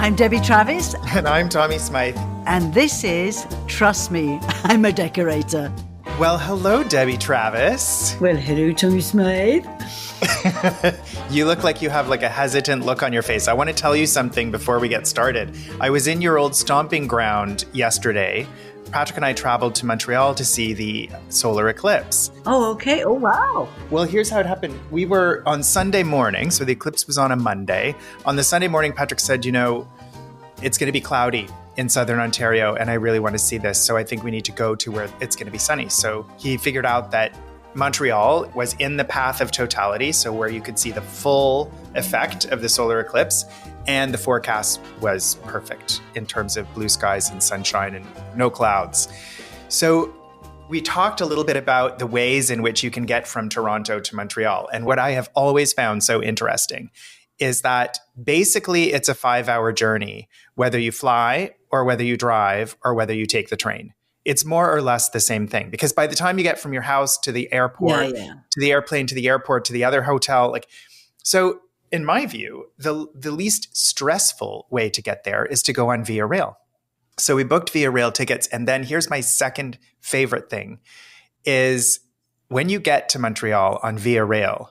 I'm Debbie Travis. And I'm Tommy Smythe. And this is Trust Me, I'm a Decorator. Well, hello, Debbie Travis. Well, hello, Tommy Smythe. You look like you have like a hesitant look on your face. I want to tell you something before we get started. I was in your old stomping ground yesterday. Patrick and I traveled to Montreal to see the solar eclipse. Oh, okay. Oh, wow. Well, here's how it happened. We were on Sunday morning, so the eclipse was on a Monday. On the Sunday morning, Patrick said, you know, it's going to be cloudy in southern Ontario, and I really want to see this, so I think we need to go to where it's going to be sunny. So he figured out that Montreal was in the path of totality, so where you could see the full effect of the solar eclipse, and the forecast was perfect in terms of blue skies and sunshine and no clouds. So we talked a little bit about the ways in which you can get from Toronto to Montreal. And what I have always found so interesting is that basically it's a 5-hour journey, whether you fly or whether you drive or whether you take the train. It's more or less the same thing, because by the time you get from your house to the airport, to the airplane, to the airport, to the other hotel, so in my view, the least stressful way to get there is to go on Via Rail. So we booked Via Rail tickets. And then here's my second favorite thing is when you get to Montreal on Via Rail,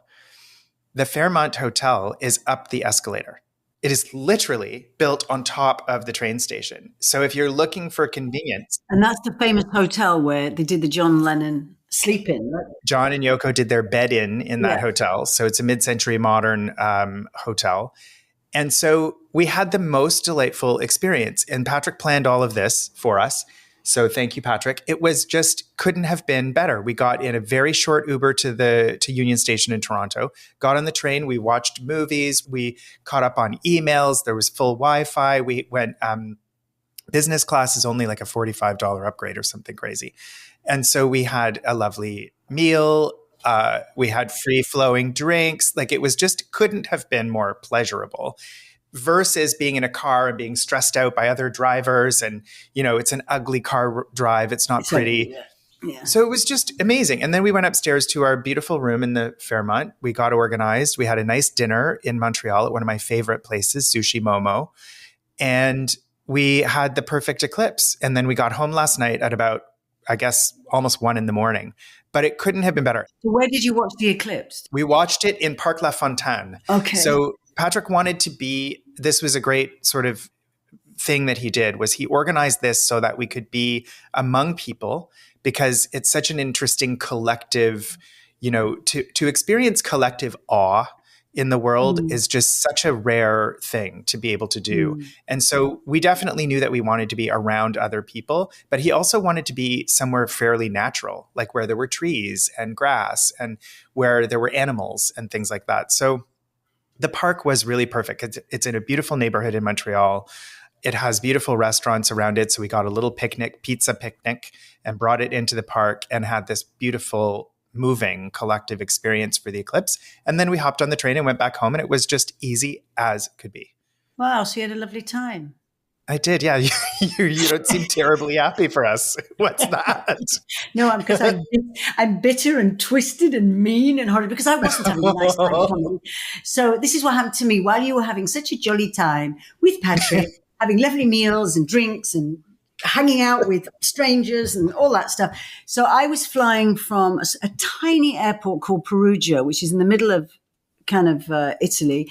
the Fairmont Hotel is up the escalator. It is literally built on top of the train station. So if you're looking for convenience. And that's the famous hotel where they did the John Lennon sleep in, right? John and Yoko did their bed in that hotel. So it's a mid-century modern hotel. And so we had the most delightful experience. And Patrick planned all of this for us. So thank you, Patrick. It was just couldn't have been better. We got in a very short Uber to Union Station in Toronto, got on the train. We watched movies. We caught up on emails. There was full Wi-Fi. We went business class is only like a $45 upgrade or something crazy. And so we had a lovely meal. We had free flowing drinks. It was just couldn't have been more pleasurable versus being in a car and being stressed out by other drivers. And, you know, it's an ugly car drive. It's not pretty. Yeah. So it was just amazing. And then we went upstairs to our beautiful room in the Fairmont. We got organized. We had a nice dinner in Montreal at one of my favorite places, Sushi Momo. And we had the perfect eclipse. And then we got home last night at about, I guess, almost 1 a.m. But it couldn't have been better. So where did you watch the eclipse? We watched it in Parc La Fontaine. Okay. So Patrick wanted to be, this was a great sort of thing that he did, was he organized this so that we could be among people, because it's such an interesting collective, you know, to experience collective awe in the world is just such a rare thing to be able to do. And so we definitely knew that we wanted to be around other people, but he also wanted to be somewhere fairly natural, like where there were trees and grass and where there were animals and things like that. So the park was really perfect. It's in a beautiful neighborhood in Montreal. It has beautiful restaurants around it. So we got a little pizza picnic, and brought it into the park and had this beautiful, moving collective experience for the eclipse. And then we hopped on the train and went back home, and it was just easy as could be. Wow. So you had a lovely time. I did. Yeah. You don't seem terribly happy for us. What's that? No, because I'm bitter and twisted and mean and horrible because I wasn't having a nice time. So this is what happened to me while you were having such a jolly time with Patrick, having lovely meals and drinks and hanging out with strangers and all that stuff. So I was flying from a tiny airport called Perugia, which is in the middle of kind of Italy,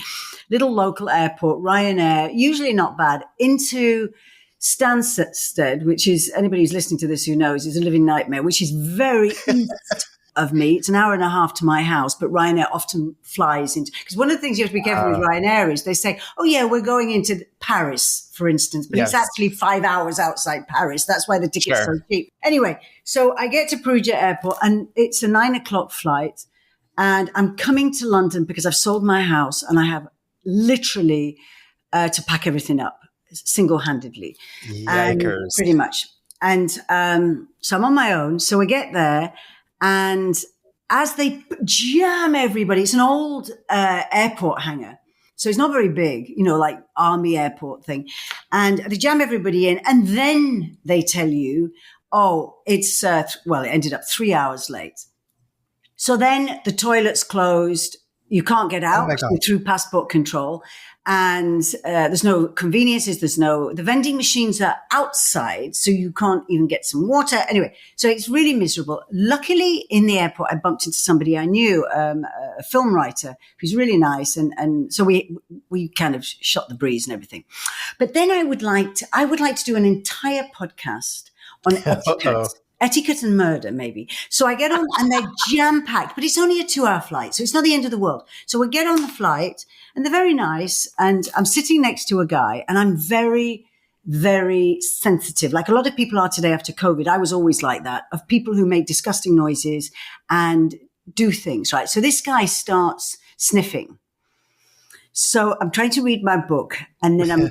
little local airport, Ryanair, usually not bad, into Stansted, which is, anybody who's listening to this who knows, is a living nightmare, which is very east of me. It's an hour and a half to my house, but Ryanair often flies into, because one of the things you have to be careful with Ryanair is they say, oh yeah, we're going into Paris, for instance, but it's actually 5 hours outside Paris. That's why the ticket's so cheap. Anyway, so I get to Perugia Airport and it's a 9:00 flight. And I'm coming to London because I've sold my house and I have literally to pack everything up single-handedly. Yikers. Pretty much. And so I'm on my own. So we get there, and as they jam everybody, it's an old airport hangar. So it's not very big, you know, like army airport thing. And they jam everybody in, and then they tell you, oh, it's, it ended up 3 hours late. So then the toilets closed, You can't get Oh out my God. through passport control. And there's no conveniences. The vending machines are outside, so you can't even get some water. Anyway, so it's really miserable. Luckily, in the airport, I bumped into somebody I knew, a film writer who's really nice. And so we kind of shot the breeze and everything. But then I would like to do an entire podcast on etiquette. Etiquette and murder, maybe. So I get on and they're jam packed, but it's only a 2-hour flight. So it's not the end of the world. So we get on the flight and they're very nice. And I'm sitting next to a guy and I'm very, very sensitive. Like a lot of people are today after COVID. I was always like that, of people who make disgusting noises and do things, right? So this guy starts sniffing. So I'm trying to read my book and then I'm,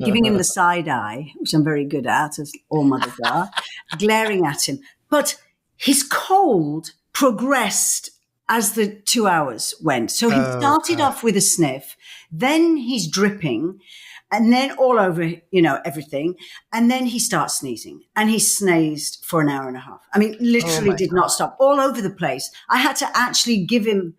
giving him the side eye, which I'm very good at, as all mothers are, glaring at him. But his cold progressed as the 2 hours went. So he started off with a sniff, then he's dripping, and then all over, everything. And then he starts sneezing and he sneezed for an hour and a half. I mean, literally did not stop, all over the place. I had to actually give him,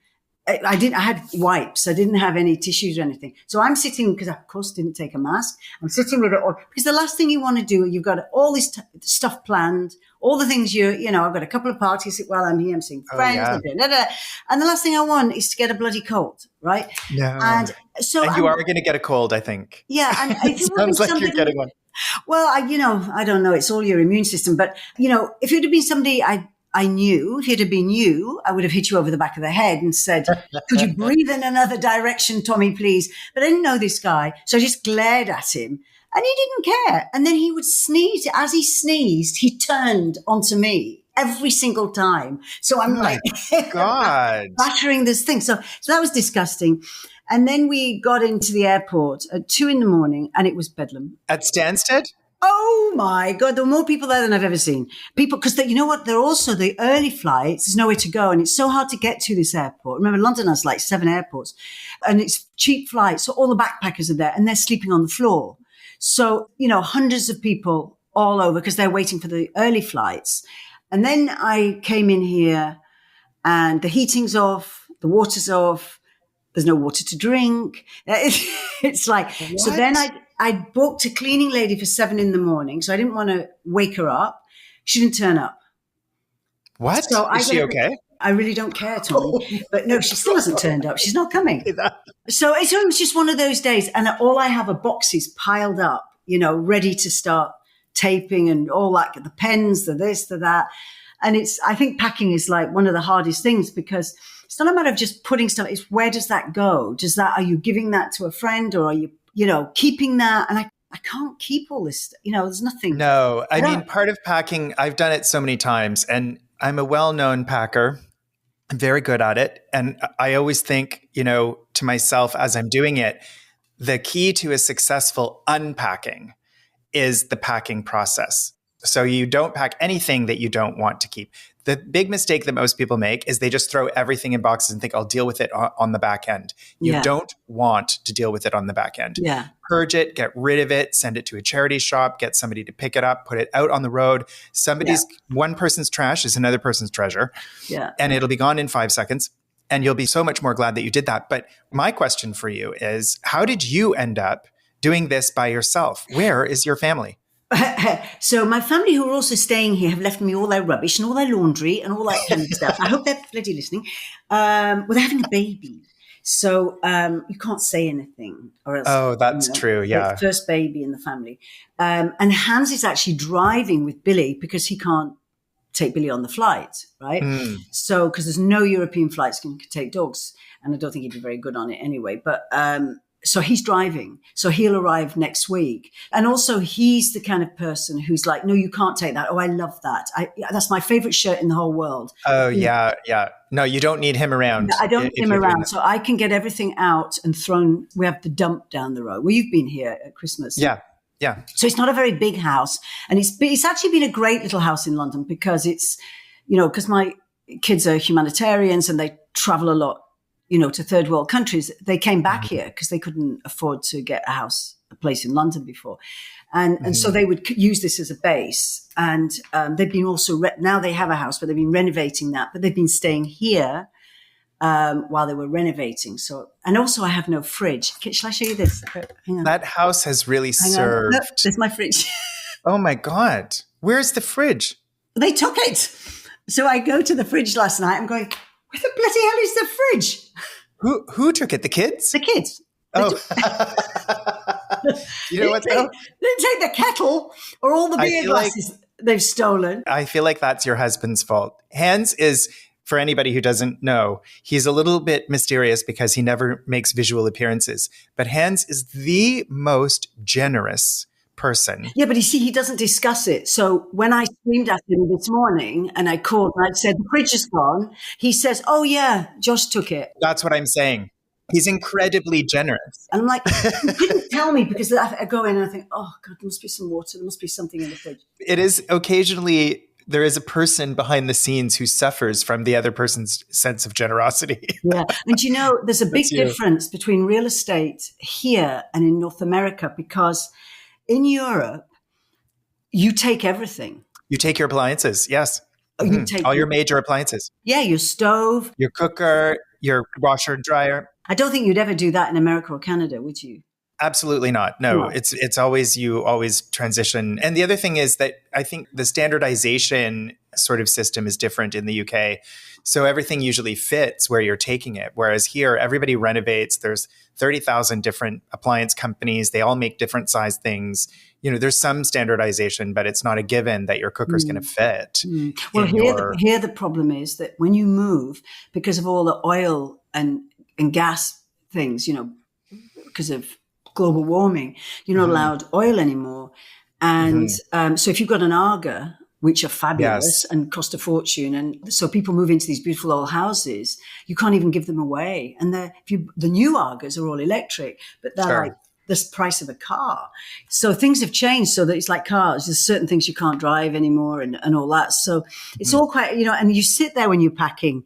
I had wipes. I didn't have any tissues or anything. So I'm sitting, because I, of course, didn't take a mask. I'm sitting with it all, because the last thing you want to do, you've got all this stuff planned, all the things I've got a couple of parties while I'm here. I'm seeing friends. And the last thing I want is to get a bloody cold, right? No. And you are going to get a cold, I think. Yeah. And it sounds like you're getting one. Well, I don't know. It's all your immune system. But, if it had been somebody I knew, if it had been you, I would have hit you over the back of the head and said, could you breathe in another direction, Tommy, please? But I didn't know this guy. So I just glared at him and he didn't care. And then he would sneeze. As he sneezed, he turned onto me every single time. So I'm God, battering this thing. So that was disgusting. And then we got into the airport at 2 a.m. and it was bedlam. At Stansted? Oh my God, there were more people there than I've ever seen. People, because you know what? They're also the early flights. There's nowhere to go. And it's so hard to get to this airport. Remember, London has like 7 airports and it's cheap flights. So all the backpackers are there and they're sleeping on the floor. So, hundreds of people all over because they're waiting for the early flights. And then I came in here and the heating's off, the water's off. There's no water to drink. It's like, what? So then I booked a cleaning lady for 7 a.m. So I didn't want to wake her up. She didn't turn up. What? So Is she okay? I really don't care, Tommy. But no, she still hasn't turned up. She's not coming. So it was just one of those days. And all I have are boxes piled up, ready to start taping and all that, the pens, the this, the that. And I think packing is like one of the hardest things because it's not a matter of just putting stuff. It's where does that go? Are you giving that to a friend or are you, keeping that? And I can't keep all this, there's nothing. No, I mean, part of packing, I've done it so many times and I'm a well-known packer. I'm very good at it. And I always think, to myself as I'm doing it, the key to a successful unpacking is the packing process. So you don't pack anything that you don't want to keep. The big mistake that most people make is they just throw everything in boxes and think, I'll deal with it on the back end. You don't want to deal with it on the back end. Yeah. Purge it, get rid of it, send it to a charity shop, get somebody to pick it up, put it out on the road. One person's trash is another person's treasure. Yeah. And it'll be gone in 5 seconds. And you'll be so much more glad that you did that. But my question for you is, how did you end up doing this by yourself? Where is your family? So my family who are also staying here have left me all their rubbish and all their laundry and all that kind of stuff. I hope they're bloody listening. They're having a baby. So you can't say anything or else. Oh, that's true. Yeah. The first baby in the family. And Hans is actually driving with Billy because he can't take Billy on the flight, right? So, because there's no European flights can take dogs. And I don't think he'd be very good on it anyway. But so he's driving. So he'll arrive next week. And also he's the kind of person who's like, no, you can't take that. Oh, I love that. That's my favorite shirt in the whole world. Oh, yeah. No, you don't need him around. I don't need him around. So I can get everything out and thrown. We have the dump down the road. Well, you've been here at Christmas. Yeah. So it's not a very big house. And it's actually been a great little house in London because it's, because my kids are humanitarians and they travel a lot, to third world countries. They came back here because they couldn't afford to get a place in London before. And so they would use this as a base. And they've been also, now they have a house, but they've been renovating that. But they've been staying here while they were renovating. So, and also I have no fridge. Shall I show you this? Hang on. That house has really Hang on. served. Look, there's my fridge. Oh my God. Where's the fridge? They took it. So I go to the fridge last night. I'm going, where the bloody hell is the fridge? Who took it? The kids? The kids. Oh. You know what though? They didn't take the kettle or all the beer glasses they've stolen. I feel like that's your husband's fault. Hans is, for anybody who doesn't know, he's a little bit mysterious because he never makes visual appearances. But Hans is the most generous person. Yeah, but you see, he doesn't discuss it. So when I screamed at him this morning and I called and I said, the fridge is gone, he says, oh yeah, Josh took it. That's what I'm saying. He's incredibly generous. And I'm like, you couldn't tell me, because I go in and I think, oh God, there must be some water. There must be something in the fridge. It is occasionally, there is a person behind the scenes who suffers from the other person's sense of generosity. Yeah. And you know, there's a big difference between real estate here and in North America, because in Europe, you take everything. You take your appliances, yes. You take all your major appliances. Yeah, your stove. Your cooker, your washer and dryer. I don't think you'd ever do that in America or Canada, would you? Absolutely not. No, it's always, you always transition. And the other thing is that I think the standardization sort of system is different in the UK. So everything usually fits where you're taking it. Whereas here, everybody renovates. There's 30,000 different appliance companies. They all make different size things. You know, there's some standardization, but it's not a given that your cooker's going to fit. Well, here the problem is that when you move, because of all the oil and gas things, you know, because of global warming, you're not allowed oil anymore. And so if you've got an Arga, which are fabulous and cost a fortune, and so people move into these beautiful old houses, you can't even give them away. And the new Argas are all electric, but they're like the price of a car. So things have changed so that it's like cars. There's certain things you can't drive anymore and all that. So it's all quite, you know, and you sit there when you're packing,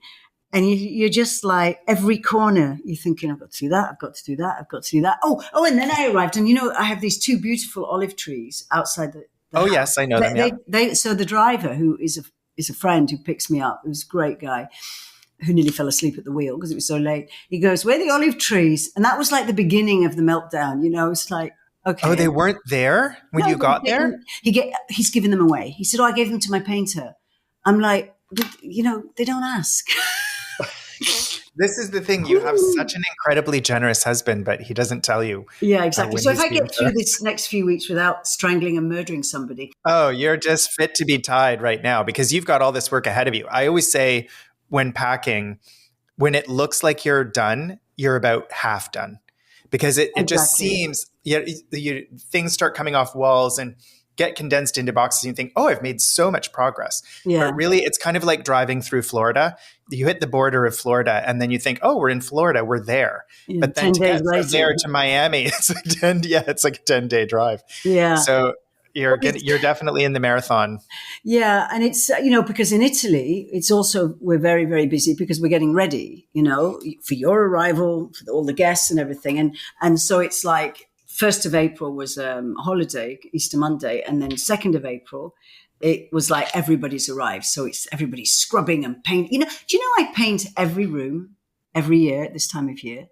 and you're just like, every corner, you're thinking, I've got to do that, I've got to do that, I've got to do that. Oh, and then I arrived, and, you know, I have these two beautiful olive trees outside the house. Yes, I know them, So the driver, who is a friend who picks me up, who's a great guy, who nearly fell asleep at the wheel because it was so late. He goes, where are the olive trees? And that was like the beginning of the meltdown, you know. It's like, okay. Oh, they weren't there when you got there? He's giving them away. He said, I gave them to my painter. I'm like, you know, they don't ask. This is the thing. You have such an incredibly generous husband, but he doesn't tell you. Yeah, exactly. So if I get through this next few weeks without strangling and murdering somebody. Oh, you're just fit to be tied right now because you've got all this work ahead of you. I always say when packing, when it looks like you're done, you're about half done, because it just seems things start coming off walls and get condensed into boxes, and you think, oh, I've made so much progress. Yeah. But really, it's kind of like driving through Florida. You hit the border of Florida, and then you think, oh, we're in Florida, we're there. Yeah, but then to get from there to Miami, it's like it's like a 10-day drive. Yeah. So you're definitely in the marathon. Yeah, and it's because in Italy, it's also, we're very, very busy because we're getting ready, for your arrival, for all the guests and everything, and so it's like. 1st of April was holiday, Easter Monday, and then 2nd of April, it was like everybody's arrived. So it's everybody's scrubbing and painting. Do you know I paint every room every year at this time of year?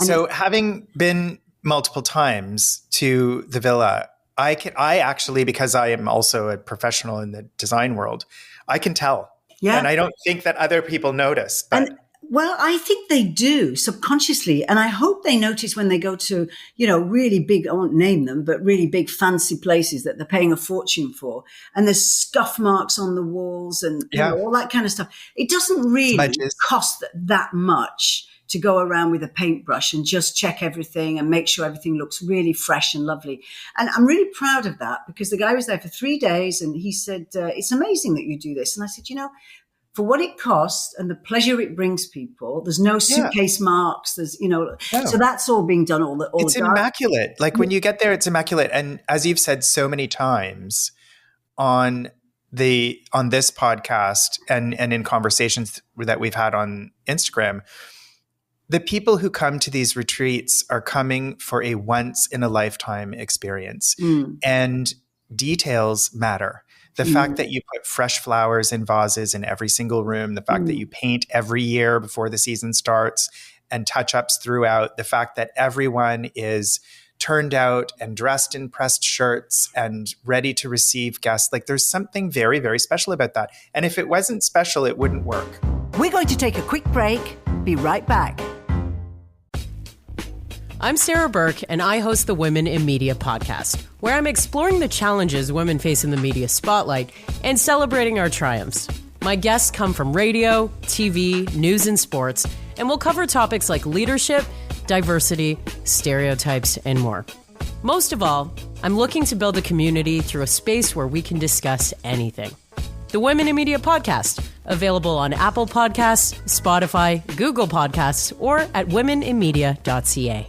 And so having been multiple times to the villa, I actually, because I am also a professional in the design world, I can tell. Yeah. And I don't think that other people notice. But well, I think they do subconsciously. And I hope they notice when they go to, really big, I won't name them, but really big fancy places that they're paying a fortune for. And there's scuff marks on the walls and all that kind of stuff. It doesn't really cost that much to go around with a paintbrush and just check everything and make sure everything looks really fresh and lovely. And I'm really proud of that because the guy was there for 3 days and he said, it's amazing that you do this. And I said, for what it costs and the pleasure it brings people, there's no suitcase marks. There's, so that's all being done. It's immaculate. Like when you get there, it's immaculate. And as you've said so many times on this podcast and in conversations that we've had on Instagram, the people who come to these retreats are coming for a once in a lifetime experience, and details matter. The fact that you put fresh flowers in vases in every single room, the fact that you paint every year before the season starts and touch-ups throughout, the fact that everyone is turned out and dressed in pressed shirts and ready to receive guests. Like there's something very, very special about that. And if it wasn't special, it wouldn't work. We're going to take a quick break. Be right back. I'm Sarah Burke, and I host the Women in Media podcast, where I'm exploring the challenges women face in the media spotlight and celebrating our triumphs. My guests come from radio, TV, news, and sports, and we'll cover topics like leadership, diversity, stereotypes, and more. Most of all, I'm looking to build a community through a space where we can discuss anything. The Women in Media podcast, available on Apple Podcasts, Spotify, Google Podcasts, or at womeninmedia.ca.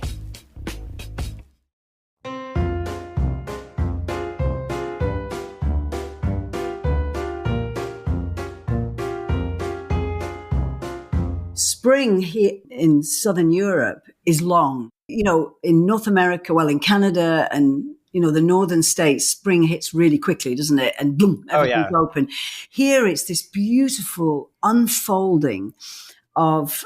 Spring here in Southern Europe is long. In North America, in Canada and, the northern states, spring hits really quickly, doesn't it? And boom, everything's open. Here it's this beautiful unfolding of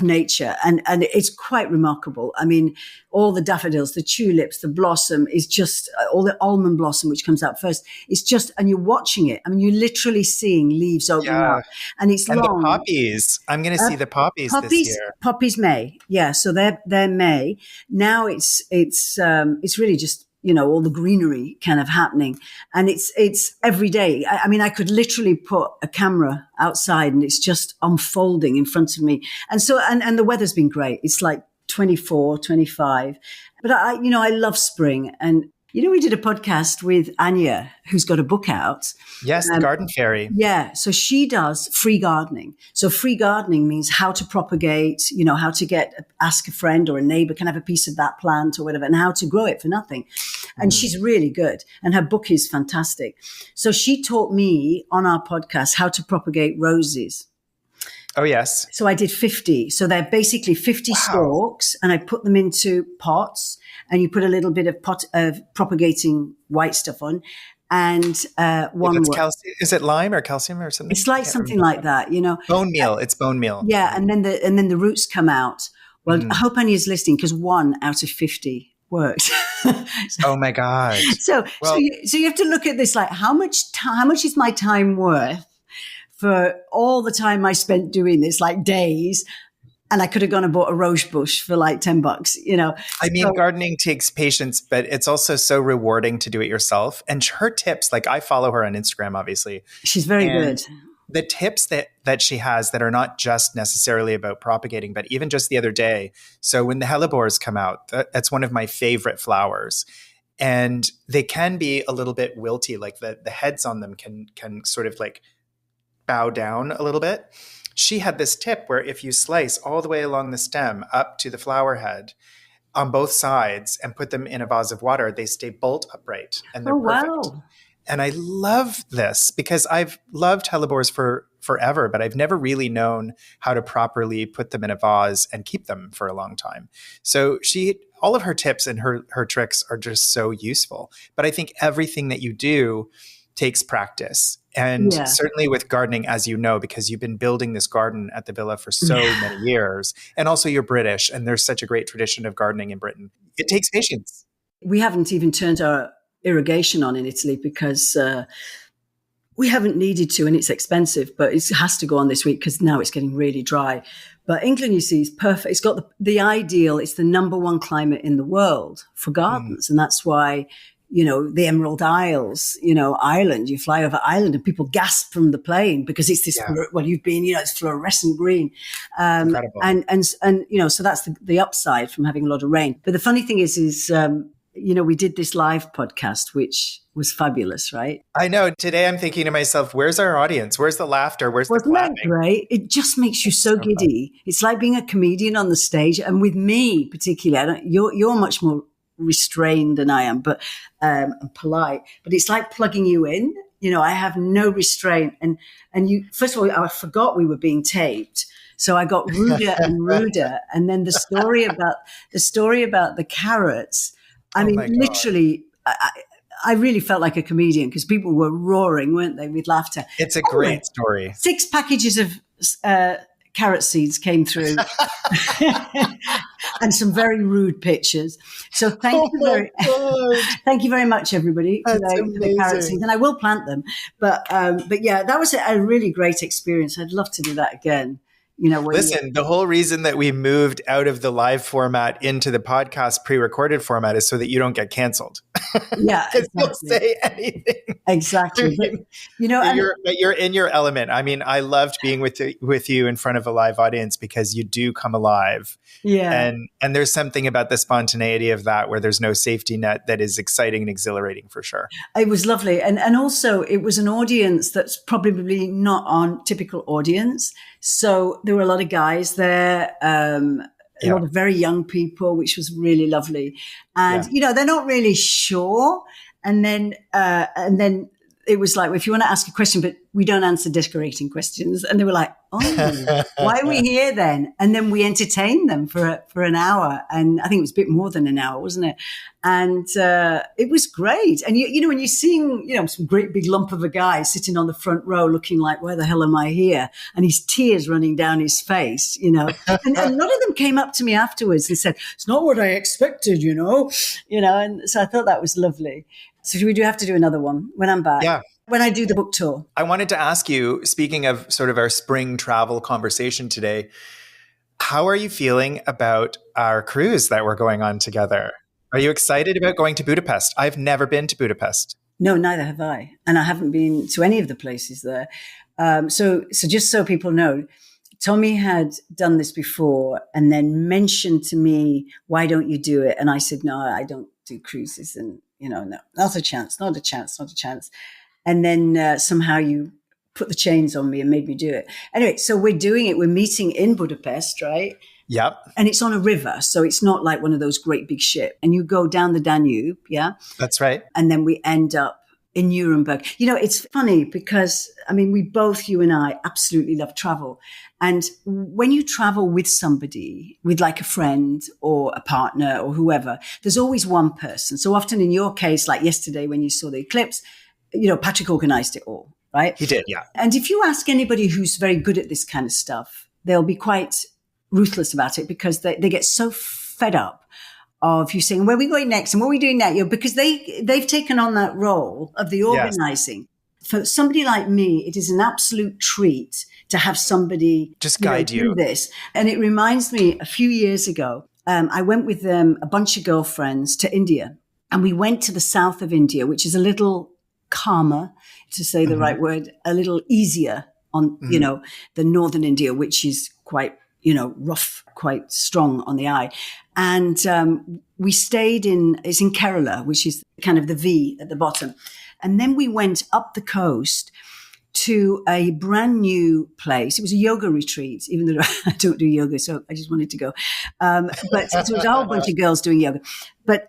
nature. And it's quite remarkable. I mean, all the daffodils, the tulips, the blossom is just all the almond blossom, which comes out first. It's just, and you're watching it. I mean, you're literally seeing leaves opening up and it's long. And the poppies. I'm going to see the poppies this year. Poppies May. Yeah. So they're May. Now it's really just, all the greenery kind of happening. And it's every day. I mean, I could literally put a camera outside and it's just unfolding in front of me. And so, and the weather's been great. It's like 24, 25. But I love spring. And, we did a podcast with Anya, who's got a book out. Yes, the Garden Fairy. Yeah. So she does free gardening. So free gardening means how to propagate, how to ask a friend or a neighbor can have a piece of that plant or whatever, and how to grow it for nothing. And she's really good. And her book is fantastic. So she taught me on our podcast how to propagate roses. Oh, yes. So I did 50. So they're basically 50 stalks, and I put them into pots, and you put a little bit of propagating white stuff on, and one word. Is it lime or calcium or something? It's like something like that, Bone meal. It's bone meal. Yeah, and then the roots come out. Well, I hope Anya's listening, because 1 out of 50 worked. Oh my God! So you have to look at this like how much is my time worth? For all the time I spent doing this, like days, and I could have gone and bought a rose bush for like $10, I mean, gardening takes patience, but it's also so rewarding to do it yourself. And her tips, like I follow her on Instagram, obviously. She's very good. The tips that she has that are not just necessarily about propagating, but even just the other day. So when the hellebores come out, that's one of my favorite flowers. And they can be a little bit wilty, like the heads on them can sort of like bow down a little bit. She had this tip where if you slice all the way along the stem up to the flower head on both sides and put them in a vase of water, they stay bolt upright and they're perfect. Wow. And I love this because I've loved hellebores for forever, but I've never really known how to properly put them in a vase and keep them for a long time. So all of her tips and her tricks are just so useful. But I think everything that you do takes practice. And certainly with gardening, as you know, because you've been building this garden at the villa for so many years, and also you're British, and there's such a great tradition of gardening in Britain. It takes patience. We haven't even turned our irrigation on in Italy because we haven't needed to, and it's expensive, but it has to go on this week because now it's getting really dry. But England, you see, is perfect. It's got the ideal. It's the number one climate in the world for gardens. And that's why the Emerald Isles, Ireland, you fly over Ireland and people gasp from the plane because it's this, you've been, it's fluorescent green. Incredible. And so that's the upside from having a lot of rain. But the funny thing is, we did this live podcast, which was fabulous, right? I know. Today I'm thinking to myself, where's our audience? Where's the laughter? Where's the clapping? That great? It just makes you so giddy. Fun. It's like being a comedian on the stage. And with me particularly, you're much more restrained than I am, but and polite. But it's like plugging you in. I have no restraint. And you, first of all, I forgot we were being taped. So I got ruder and ruder. And then the story about the carrots. I mean, literally, I really felt like a comedian because people were roaring, weren't they, with laughter. It's a Anyway, great story. 6 packages of carrot seeds came through and some very rude pictures. So thank you very much, everybody, for the carrot seeds. And I will plant them. But yeah, that was a really great experience. I'd love to do that again. Listen, the whole reason that we moved out of the live format into the podcast pre-recorded format is so that you don't get canceled. Yeah, exactly. You'll say anything. Exactly. But you're in your element. I mean, I loved being with you in front of a live audience because you do come alive. Yeah. And there's something about the spontaneity of that where there's no safety net that is exciting and exhilarating for sure. It was lovely. And also it was an audience that's probably not our typical audience. So there were a lot of guys there, a lot of very young people, which was really lovely. And, they're not really sure. And then it was like, well, if you want to ask a question, but we don't answer decorating questions. And they were like, oh, why are we here then? And then we entertained them for an hour. And I think it was a bit more than an hour, wasn't it? And it was great. And, when you're seeing, some great big lump of a guy sitting on the front row looking like, where the hell am I here? And his tears running down his face, and a lot of them came up to me afterwards and said, it's not what I expected, and so I thought that was lovely. So we do have to do another one when I'm back. Yeah. When I do the book tour. I wanted to ask you, speaking of sort of our spring travel conversation today, how are you feeling about our cruise that we're going on together? Are you excited about going to Budapest? I've never been to Budapest. No, neither have I. And I haven't been to any of the places there. So just so people know, Tommy had done this before and then mentioned to me, why don't you do it? And I said, no, I don't do cruises. And, no, not a chance. And then somehow you put the chains on me and made me do it. Anyway, so we're doing it. We're meeting in Budapest, right? Yep. And it's on a river. So it's not like one of those great big ships. And you go down the Danube, yeah? That's right. And then we end up in Nuremberg. It's funny because, we both, you and I, absolutely love travel. And when you travel with somebody, with like a friend or a partner or whoever, there's always one person. So often in your case, like yesterday when you saw the eclipse, Patrick organized it all, right? He did, yeah. And if you ask anybody who's very good at this kind of stuff, they'll be quite ruthless about it because they get so fed up of you saying, where are we going next? And what are we doing now? Because they've taken on that role of the organizing. Yes. For somebody like me, it is an absolute treat to have somebody just guide you do this. And it reminds me, a few years ago, I went with a bunch of girlfriends to India. And we went to the south of India, which is a little calmer, to say the right word, a little easier on, the northern India, which is quite, rough, quite strong on the eye. And we stayed it's in Kerala, which is kind of the V at the bottom. And then we went up the coast to a brand new place. It was a yoga retreat, even though I don't do yoga, so I just wanted to go. But it was a whole bunch of girls doing yoga.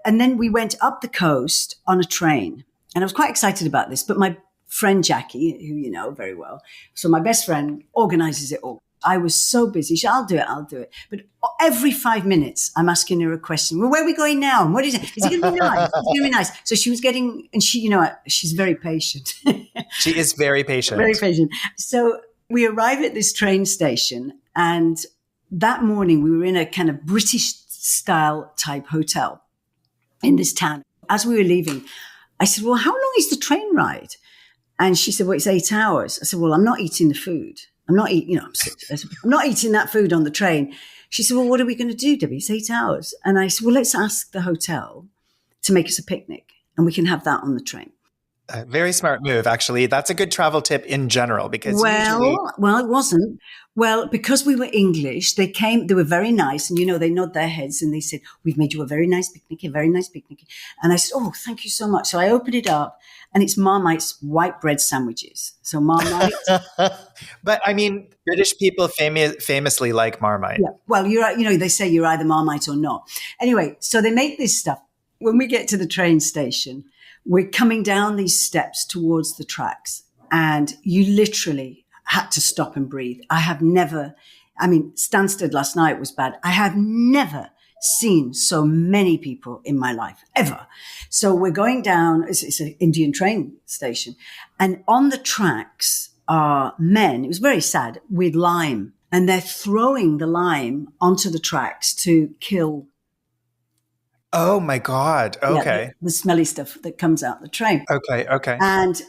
And then we went up the coast on a train. And I was quite excited about this. But my friend Jackie, who you know very well, so my best friend, organizes it all. I was so busy. She said, I'll do it. But every 5 minutes, I'm asking her a question. Well, where are we going now? And what is it? Is it going to be nice? Is it going to be nice? So she was getting, and she, she's very patient. She is very patient. Very patient. So we arrive at this train station. And that morning, we were in a kind of British style type hotel in this town. As we were leaving, I said, well, how long is the train ride? And she said, well, it's 8 hours. I said, well, I'm not eating the food. I'm not eating, I'm not eating that food on the train. She said, well, what are we going to do, Debbie? It's 8 hours. And I said, well, let's ask the hotel to make us a picnic and we can have that on the train. A very smart move, actually. That's a good travel tip in general because well, it wasn't. Well, because we were English, they were very nice and, they nod their heads and they said, we've made you a very nice picnic, a very nice picnic. And I said, oh, thank you so much. So I opened it up and it's Marmite's white bread sandwiches. So Marmite. But British people famously like Marmite. Yeah. Well, they say you're either Marmite or not. Anyway, so they make this stuff. When we get to the train station, we're coming down these steps towards the tracks and you literally had to stop and breathe. Stansted last night was bad. I have never seen so many people in my life, ever. So we're going down, it's an Indian train station, and on the tracks are men, it was very sad, with lime, and they're throwing the lime onto the tracks to kill. Oh my God. Okay. Yeah, the smelly stuff that comes out the train. Okay. Okay. And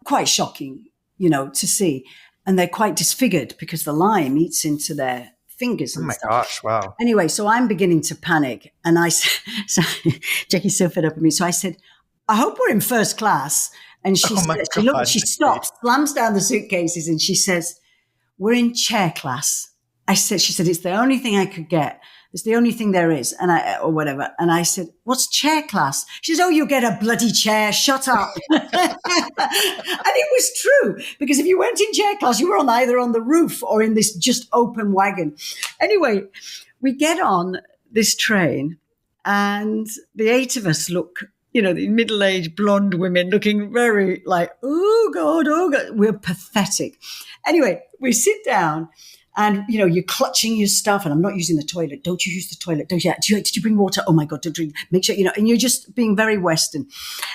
quite shocking, to see. And they're quite disfigured because the lime eats into their fingers and stuff. Oh my gosh. Wow. Anyway, so I'm beginning to panic. And Jackie's so fed up with me. So I said, I hope we're in first class. And she stops, slams down the suitcases, and she says, we're in chair class. She said, it's the only thing I could get. It's the only thing there is, or whatever. And I said, what's chair class? She says, oh, you get a bloody chair. Shut up. And it was true, because if you went in chair class, you were either on the roof or in this just open wagon. Anyway, we get on this train, and the 8 of us look, the middle-aged blonde women looking very like, oh God. We're pathetic. Anyway, we sit down. And, you're clutching your stuff, and I'm not using the toilet. Don't you use the toilet? Did you bring water? Oh my God, don't drink. Make sure, and you're just being very Western.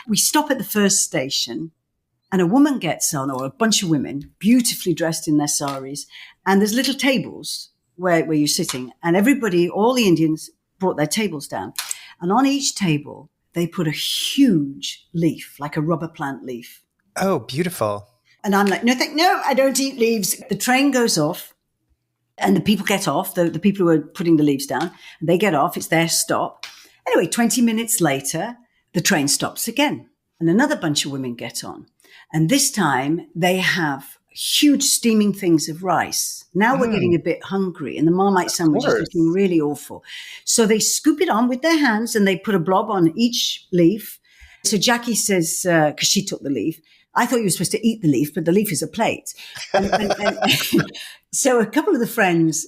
We stop at the first station, and a woman gets on, or a bunch of women, beautifully dressed in their saris. And there's little tables where you're sitting, and everybody, all the Indians brought their tables down. And on each table, they put a huge leaf, like a rubber plant leaf. Oh, beautiful. And I'm like, no, I don't eat leaves. The train goes off. And the people get off, the people who are putting the leaves down, they get off. It's their stop. Anyway, 20 minutes later, the train stops again. And another bunch of women get on. And this time, they have huge steaming things of rice. Now we're getting a bit hungry, and the Marmite sandwich is looking really awful. So they scoop it on with their hands, and they put a blob on each leaf. So Jackie says, because she took the leaf, I thought you were supposed to eat the leaf, but the leaf is a plate. And so a couple of the friends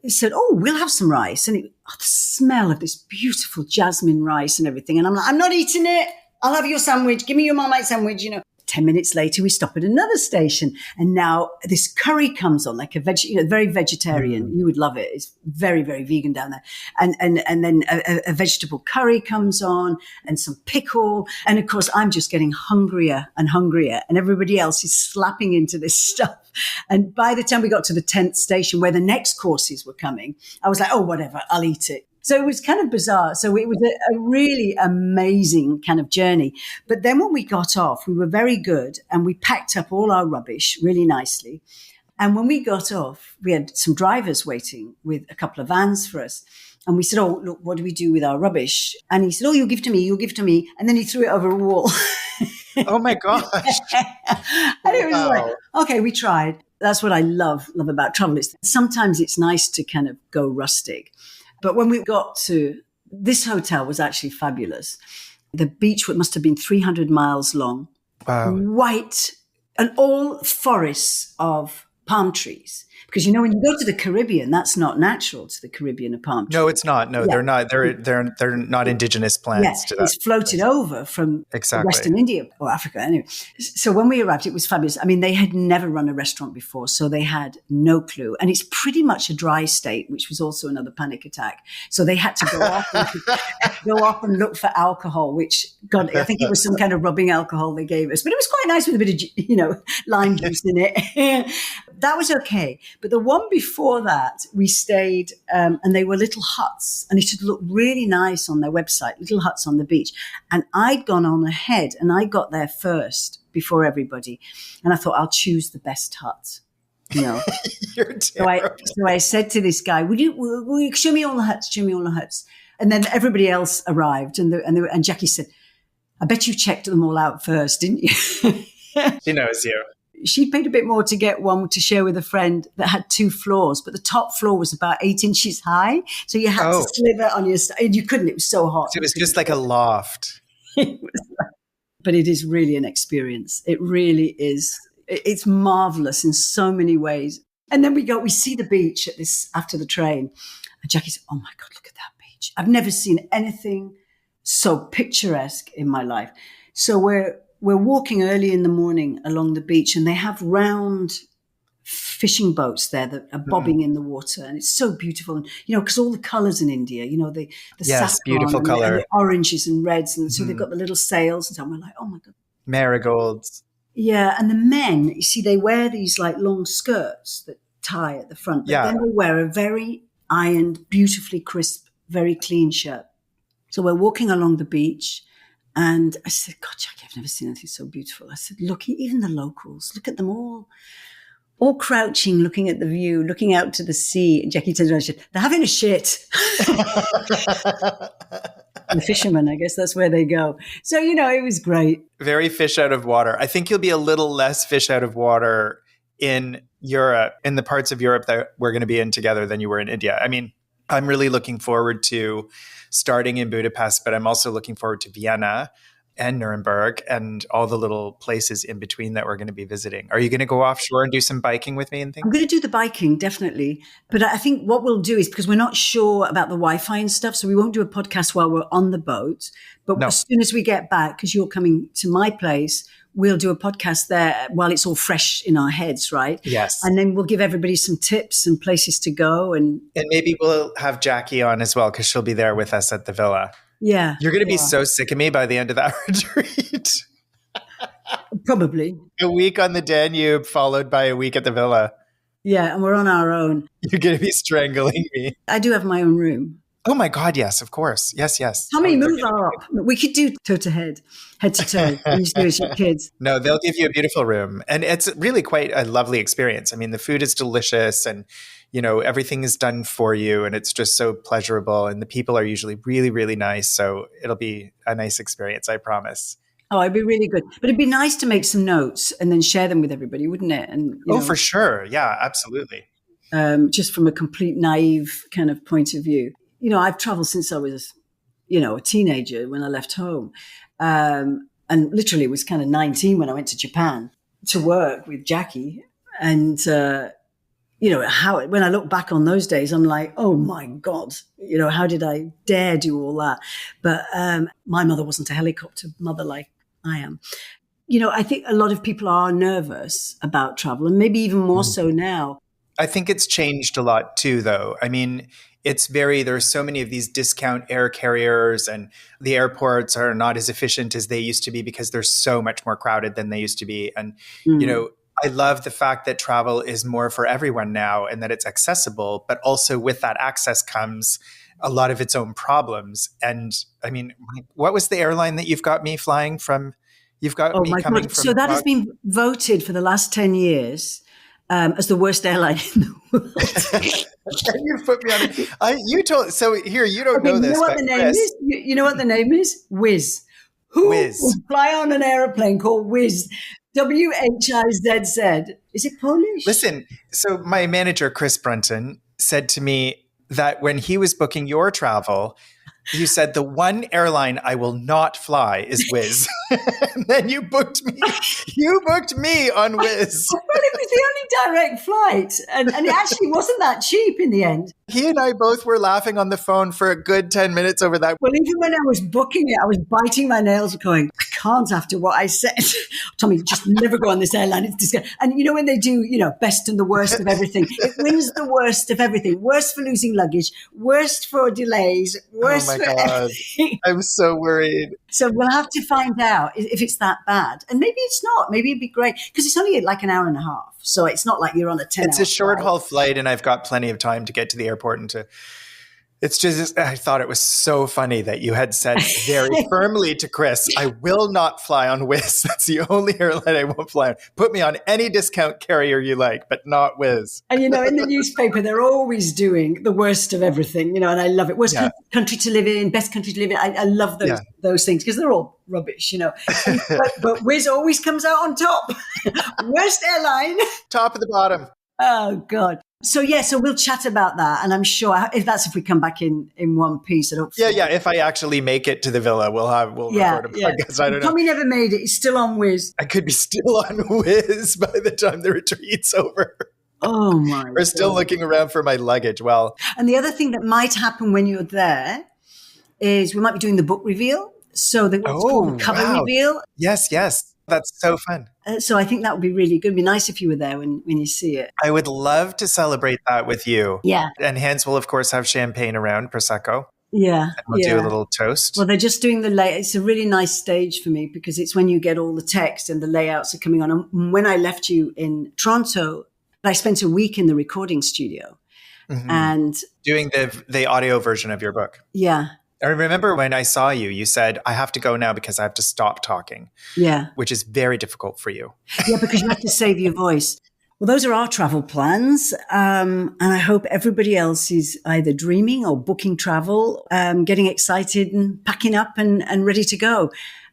said, oh, we'll have some rice. And the smell of this beautiful jasmine rice and everything. And I'm like, I'm not eating it. I'll have your sandwich. Give me your Marmite sandwich, 10 minutes later, we stop at another station, and now this curry comes on, like a very vegetarian. You would love it. It's very, very vegan down there. And then a vegetable curry comes on, and some pickle. And of course, I'm just getting hungrier and hungrier, and everybody else is slapping into this stuff. And by the time we got to the 10th station, where the next courses were coming, I was like, oh, whatever, I'll eat it. So it was kind of bizarre. So it was a really amazing kind of journey. But then when we got off, we were very good, and we packed up all our rubbish really nicely. And when we got off, we had some drivers waiting with a couple of vans for us. And we said, oh, look, what do we do with our rubbish? And he said, oh, you'll give to me. And then he threw it over a wall. Oh my gosh. And it was like, okay, we tried. That's what I love about travel. Sometimes it's nice to kind of go rustic. But when we got to this hotel was actually fabulous. The beach must have been 300 miles long. Wow. White, and all forests of palm trees. Because, when you go to the Caribbean, that's not natural to the Caribbean, a palm tree. No, it's not. No, they're not. They're not indigenous plants to that. It's floated over from Western India or Africa. Anyway, so when we arrived, it was fabulous. I mean, they had never run a restaurant before, so they had no clue. And it's pretty much a dry state, which was also another panic attack. So they had to go off and look for alcohol, which, God, I think it was some kind of rubbing alcohol they gave us. But it was quite nice with a bit of, lime juice in it. That was okay. But the one before that, we stayed, and they were little huts, and it had looked really nice on their website, little huts on the beach. And I'd gone on ahead, and I got there first before everybody. And I thought, I'll choose the best hut, You're so I said to this guy, will you show me all the huts, And then everybody else arrived, and Jackie said, I bet you checked them all out first, didn't you? She knows you. She paid a bit more to get one to share with a friend that had 2 floors, but the top floor was about 8 inches high. So you had to sliver on your side. And you couldn't. It was so hot. So it was just like a loft. But it is really an experience. It really is. It's marvelous in so many ways. And then we see the beach after the train. And Jackie said, oh my God, look at that beach. I've never seen anything so picturesque in my life. So we're walking early in the morning along the beach, and they have round fishing boats there that are bobbing in the water, and it's so beautiful. And because all the colors in India, the Yes, saffron beautiful and color. the oranges and reds, and so they've got the little sails, and so we're like, oh my god, Marigolds. yeah. And the men, you see, they wear these like long skirts that tie at the front, but then they wear a very ironed, beautifully crisp, very clean shirt. So we're walking along the beach. And I said, God, Jackie, I've never seen anything so beautiful. I said, look, even the locals, look at them all crouching, looking at the view, looking out to the sea. And Jackie turns around and said, they're having a shit. The fishermen, I guess that's where they go. So, it was great. Very fish out of water. I think you'll be a little less fish out of water in Europe, in the parts of Europe that we're going to be in together than you were in India. I mean, I'm really looking forward to starting in Budapest, but I'm also looking forward to Vienna and Nuremberg and all the little places in between that we're going to be visiting. Are you going to go offshore and do some biking with me and things? I'm going to do the biking, definitely. But I think what we'll do is, because we're not sure about the Wi-Fi and stuff, so we won't do a podcast while we're on the boat. But as soon as we get back, because you're coming to my place, we'll do a podcast there while it's all fresh in our heads, right? Yes. And then we'll give everybody some tips and places to go. And maybe we'll have Jackie on as well, because she'll be there with us at the villa. Yeah. You're going to be so sick of me by the end of that retreat. Probably. A week on the Danube followed by a week at the villa. Yeah, and we're on our own. You're going to be strangling me. I do have my own room. Oh my God, yes, of course. Yes. Tommy, move up. We could do toe to head to toe. You do as your kids. No, they'll give you a beautiful room. And it's really quite a lovely experience. I mean, the food is delicious and, everything is done for you and it's just so pleasurable. And the people are usually really, really nice. So it'll be a nice experience, I promise. Oh, it'd be really good. But it'd be nice to make some notes and then share them with everybody, wouldn't it? And for sure. Yeah, absolutely. Just from a complete naive kind of point of view. I've traveled since I was, a teenager when I left home. And literally was kind of 19 when I went to Japan to work with Jackie. And, when I look back on those days, I'm like, oh my God, how did I dare do all that? But my mother wasn't a helicopter mother like I am. I think a lot of people are nervous about travel and maybe even more so now. I think it's changed a lot too, though. I mean, there's so many of these discount air carriers and the airports are not as efficient as they used to be because they're so much more crowded than they used to be. And, I love the fact that travel is more for everyone now and that it's accessible, but also with that access comes a lot of its own problems. And I mean, what was the airline that you've got me flying from? You've got me coming from. So that has been voted for the last 10 years as the worst airline in the world. You put me on. You told. So here, you don't know this. You know what the name is? You know what the name is? Whizz. Who would fly on an aeroplane called Whizz? WHIZZ. Is it Polish? Listen, so my manager, Chris Brunton, said to me that when he was booking your travel, you said the one airline I will not fly is Whizz. And then you booked me on Whizz. Well, it was the only direct flight. And it actually wasn't that cheap in the end. He and I both were laughing on the phone for a good 10 minutes over that. Well, even when I was booking it, I was biting my nails going, I can't after what I said. Tommy, just never go on this airline. It's disgusting. And when they do, best and the worst of everything, it wins the worst of everything. Worst for losing luggage, worst for delays, worst for everything. I'm so worried. So we'll have to find out if it's that bad. And maybe it's not. Maybe it'd be great. Because it's only like an hour and a half. So it's not like you're on a 10-hour It's a short haul flight and I've got plenty of time to get to the airport and it's just, I thought it was so funny that you had said very firmly to Chris, I will not fly on Whizz. That's the only airline I won't fly on. Put me on any discount carrier you like, but not Whizz. And, in the newspaper, they're always doing the worst of everything, and I love it. Worst country to live in, best country to live in. I love those things because they're all rubbish, but Whizz always comes out on top. Worst airline. Top of the bottom. Oh, God. So we'll chat about that. And I'm sure if we come back in one piece. If I actually make it to the villa, we'll record a podcast. I don't know. Tommy never made it. He's still on Whizz. I could be still on Whizz by the time the retreat's over. Oh, my God. We're still looking around for my luggage. Well, and the other thing that might happen when you're there is we might be doing the book reveal. So what's called the cover reveal. Yes. That's so fun. So I think that would be really good. It'd be nice if you were there when you see it. I would love to celebrate that with you. Yeah. And Hans will, of course, have champagne around, Prosecco. Yeah. And we'll do a little toast. Well, they're just doing it's a really nice stage for me because it's when you get all the text and the layouts are coming on. And when I left you in Toronto, I spent a week in the recording studio and doing the audio version of your book. Yeah. I remember when I saw you, you said, I have to go now because I have to stop talking. Yeah. Which is very difficult for you. Yeah, because you have to save your voice. Well, those are our travel plans. And I hope everybody else is either dreaming or booking travel, getting excited and packing up and ready to go.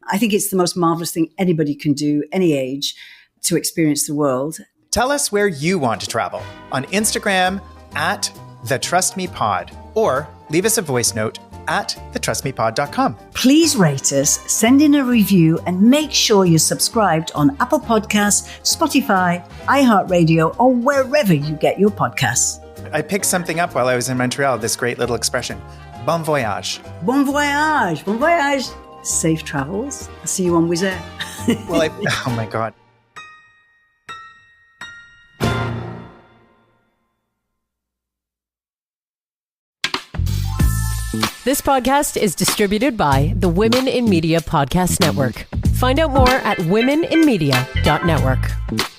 I think it's the most marvelous thing anybody can do, any age, to experience the world. Tell us where you want to travel on Instagram at @TheTrustMePod or leave us a voice note at thetrustmepod.com. Please rate us, send in a review, and make sure you're subscribed on Apple Podcasts, Spotify, iHeartRadio, or wherever you get your podcasts. I picked something up while I was in Montreal, this great little expression, bon voyage. Bon voyage, bon voyage. Safe travels. I'll see you on Whizz. Well, oh my God. This podcast is distributed by the Women in Media Podcast Network. Find out more at womeninmedia.network.